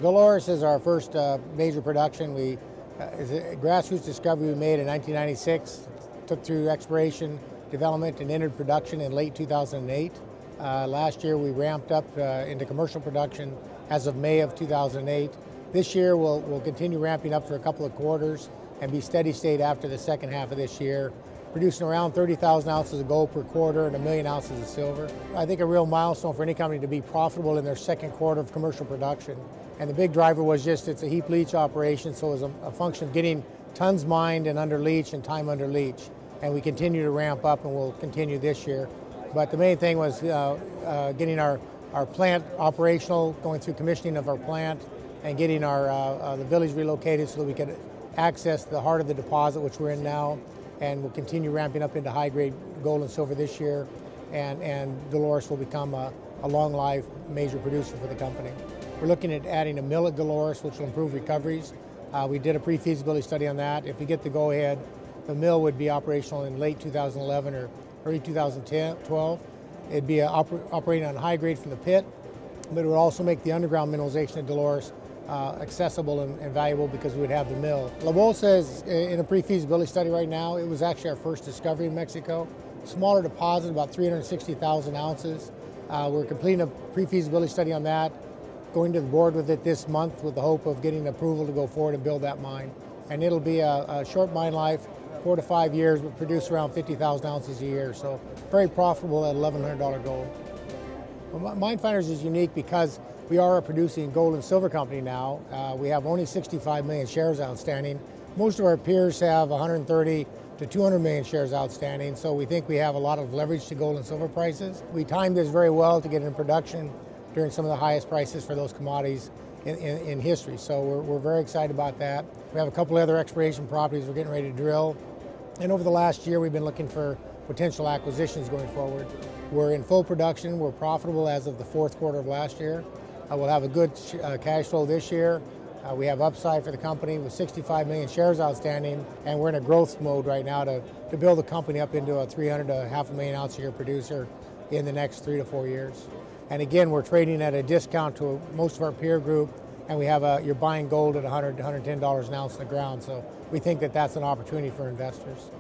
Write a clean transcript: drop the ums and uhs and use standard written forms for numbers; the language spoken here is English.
Dolores is our first major production. It's a grassroots discovery we made in 1996, took through exploration, development, and entered production in late 2008. Last year we ramped up into commercial production as of May of 2008. This year we'll continue ramping up for a couple of quarters and be steady state after the second half of this year, producing around 30,000 ounces of gold per quarter and 1 million ounces of silver. I think a real milestone for any company to be profitable in their second quarter of commercial production. And the big driver was just it's a heap leach operation, so it was a function of getting tons mined and under leach and time under leach. And we continue to ramp up, and we'll continue this year. But the main thing was getting our plant operational, going through commissioning of our plant, and getting the village relocated so that we could access the heart of the deposit, which we're in now. And we'll continue ramping up into high-grade gold and silver this year. And Dolores will become a long-life major producer for the company. We're looking at adding a mill at Dolores, which will improve recoveries. We did a pre-feasibility study on that. If we get the go-ahead, the mill would be operational in late 2011 or early 2012. It'd be operating on high grade from the pit, but it would also make the underground mineralization at Dolores accessible and valuable because we would have the mill. La Bolsa is in a pre-feasibility study right now. It was actually our first discovery in Mexico. Smaller deposit, about 360,000 ounces. We're completing a pre-feasibility study on that, going to the board with it this month with the hope of getting approval to go forward and build that mine. And it'll be a short mine life, 4 to 5 years, but produce around 50,000 ounces a year. So very profitable at $1,100 gold. Well, Minefinders is unique because we are a producing gold and silver company now. We have only 65 million shares outstanding. Most of our peers have 130 to 200 million shares outstanding, so we think we have a lot of leverage to gold and silver prices. We timed this very well to get in production during some of the highest prices for those commodities in history, so we're very excited about that. We have a couple other exploration properties we're getting ready to drill, and over the last year we've been looking for potential acquisitions going forward. We're in full production, we're profitable as of the fourth quarter of last year. We'll have a good cash flow this year. We have upside for the company with 65 million shares outstanding, and we're in a growth mode right now to build the company up into a 300 to half a million ounce a year producer in the next 3 to 4 years. And again, we're trading at a discount to most of our peer group, and we have you're buying gold at $100 to $110 an ounce in the ground, so we think that that's an opportunity for investors.